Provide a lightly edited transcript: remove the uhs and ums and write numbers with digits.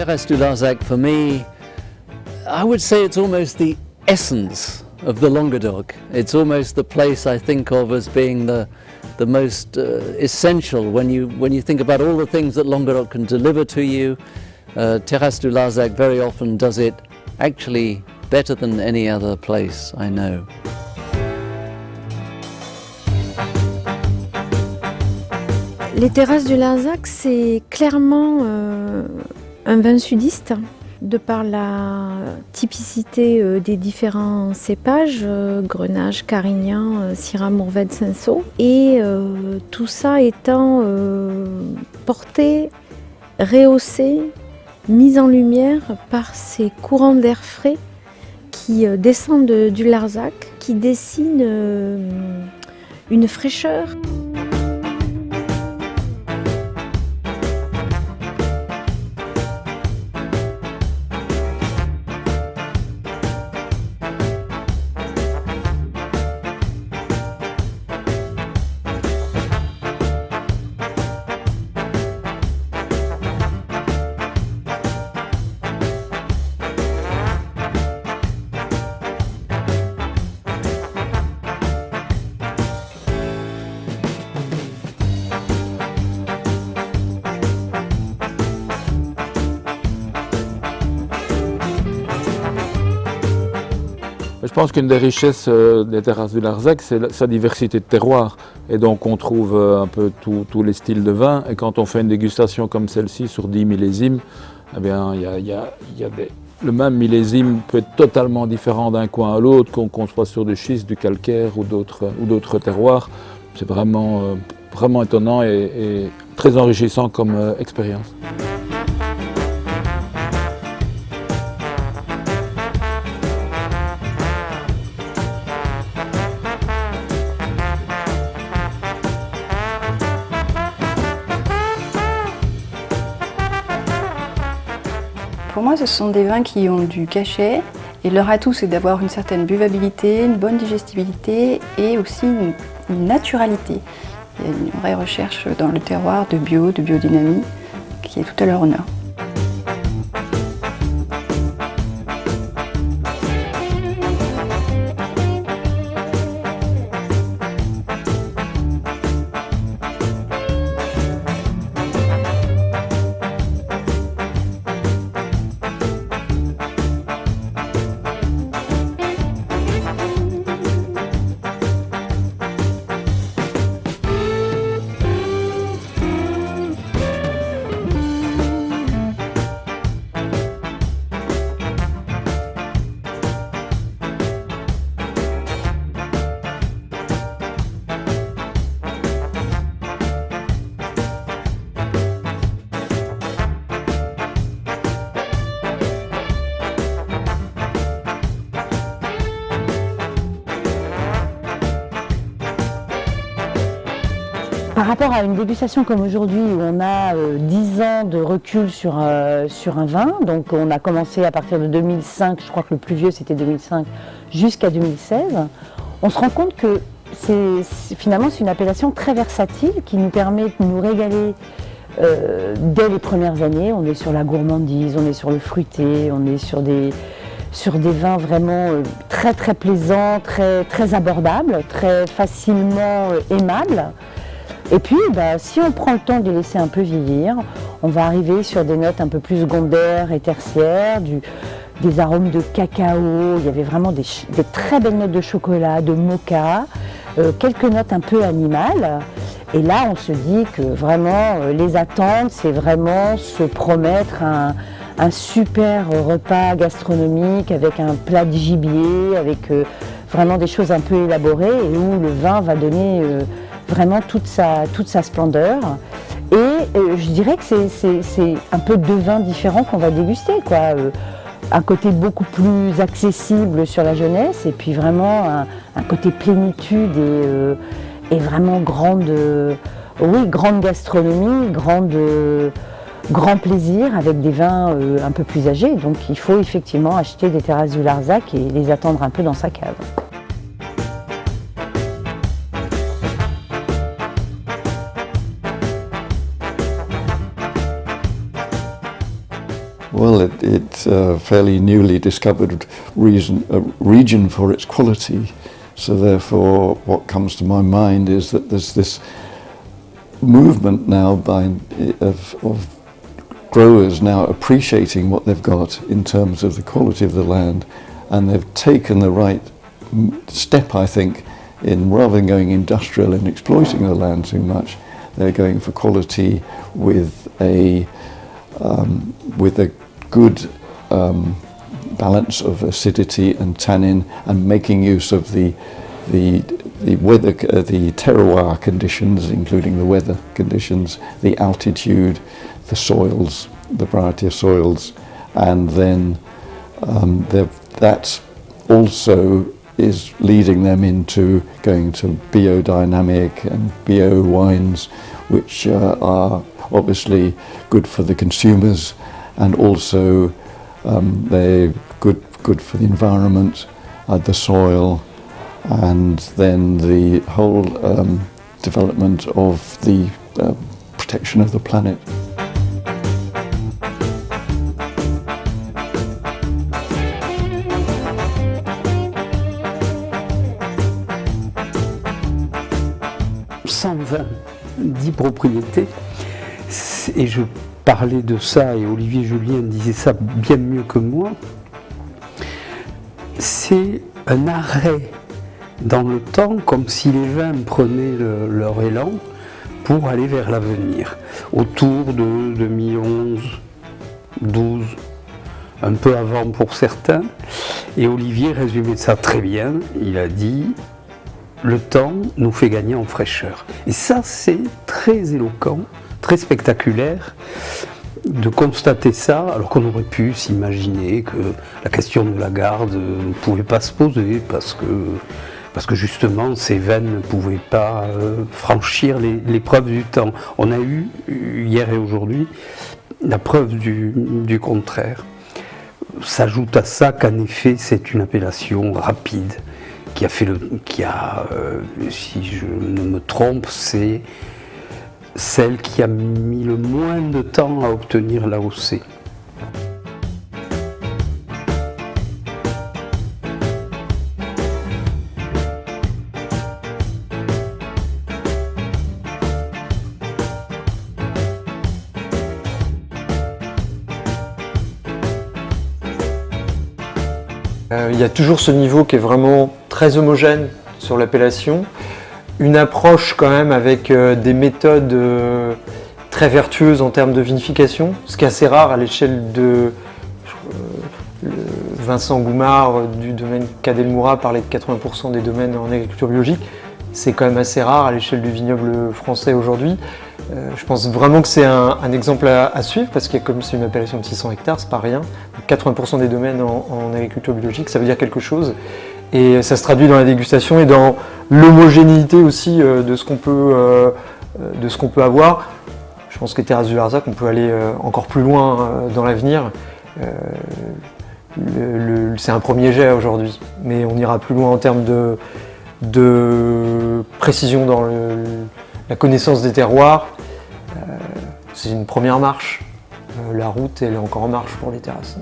Terrasse du Larzac, for me, I would say it's almost the essence of the Languedoc. It's almost the place I think of as being the most essential when you think about all the things that Languedoc can deliver to you. Terrasse du Larzac very often does it actually better than any other place I know. Les Terrasses du Larzac, c'est clairement un vin sudiste, de par la typicité des différents cépages, Grenache, Carignan, Syrah, Mourvèdre, Cinsault, et tout ça étant porté, rehaussé, mis en lumière par ces courants d'air frais qui descendent du Larzac, qui dessinent une fraîcheur. Je pense qu'une des richesses des Terrasses du Larzac, c'est sa diversité de terroirs. Et donc on trouve un peu tous les styles de vin. Et quand on fait une dégustation comme celle-ci sur 10 millésimes, eh bien, le même millésime peut être totalement différent d'un coin à l'autre, qu'on soit sur du schiste, du calcaire ou d'autres terroirs. C'est vraiment étonnant et très enrichissant comme expérience. Pour moi, ce sont des vins qui ont du cachet et leur atout, c'est d'avoir une certaine buvabilité, une bonne digestibilité et aussi une naturalité. Il y a une vraie recherche dans le terroir de biodynamie qui est tout à leur honneur. Par rapport à une dégustation comme aujourd'hui où on a 10 ans de recul sur un vin, donc on a commencé à partir de 2005, je crois que le plus vieux c'était 2005, jusqu'à 2016, on se rend compte que finalement c'est une appellation très versatile qui nous permet de nous régaler dès les premières années. On est sur la gourmandise, on est sur le fruité, on est sur des vins vraiment très très plaisants, très abordables, très facilement aimables. Et puis, si on prend le temps de les laisser un peu vieillir, on va arriver sur des notes un peu plus secondaires et tertiaires, des arômes de cacao, il y avait vraiment des très belles notes de chocolat, de mocha, quelques notes un peu animales. Et là, on se dit que vraiment, les attentes, c'est vraiment se promettre un super repas gastronomique avec un plat de gibier, avec vraiment des choses un peu élaborées et où le vin va donner vraiment toute sa splendeur. Et je dirais que c'est un peu deux vins différents qu'on va déguster, quoi. Un côté beaucoup plus accessible sur la jeunesse et puis vraiment un côté plénitude et vraiment grande gastronomie, grand plaisir avec des vins un peu plus âgés. Donc il faut effectivement acheter des Terrasses du Larzac et les attendre un peu dans sa cave. well, it's a fairly newly discovered region for its quality. So therefore, what comes to my mind is that there's this movement now of growers now appreciating what they've got in terms of the quality of the land, and they've taken the right step, I think, in rather than going industrial and exploiting the land too much, they're going for quality with a good balance of acidity and tannin, and making use of the weather, the terroir conditions, including the weather conditions, the altitude, the soils, the variety of soils, and then that also is leading them into going to biodynamic and bio wines, which are obviously good for the consumers, and also they're good for the environment, the soil, and then the whole development of the protection of the planet. Dix propriétés, et je parlais de ça, et Olivier Julien disait ça bien mieux que moi, c'est un arrêt dans le temps, comme si les vins prenaient leur élan pour aller vers l'avenir, autour de 2011, 12, un peu avant pour certains, et Olivier résumait ça très bien, il a dit: le temps nous fait gagner en fraîcheur. Et ça, c'est très éloquent, très spectaculaire de constater ça, alors qu'on aurait pu s'imaginer que la question de la garde ne pouvait pas se poser, parce que justement, ces vins ne pouvaient pas franchir l'épreuve du temps. On a eu, hier et aujourd'hui, la preuve du contraire. S'ajoute à ça qu'en effet, c'est une appellation rapide, qui a, si je ne me trompe, c'est celle qui a mis le moins de temps à obtenir l'AOC. Il y a toujours ce niveau qui est vraiment très homogène sur l'appellation, une approche quand même avec des méthodes très vertueuses en termes de vinification, ce qui est assez rare à l'échelle de Vincent Goumard du domaine Cadet-le-Moura parlait de 80% des domaines en agriculture biologique. C'est quand même assez rare à l'échelle du vignoble français aujourd'hui. Je pense vraiment que c'est un exemple à suivre, parce que comme c'est une appellation de 600 hectares, c'est pas rien. 80% des domaines en agriculture biologique, ça veut dire quelque chose. Et ça se traduit dans la dégustation et dans l'homogénéité aussi de ce qu'on peut avoir. Je pense que les terrasses du Larzac, on peut aller encore plus loin dans l'avenir. C'est un premier jet aujourd'hui, mais on ira plus loin en termes de précision dans la connaissance des terroirs. C'est une première marche. La route, elle est encore en marche pour les terrasses.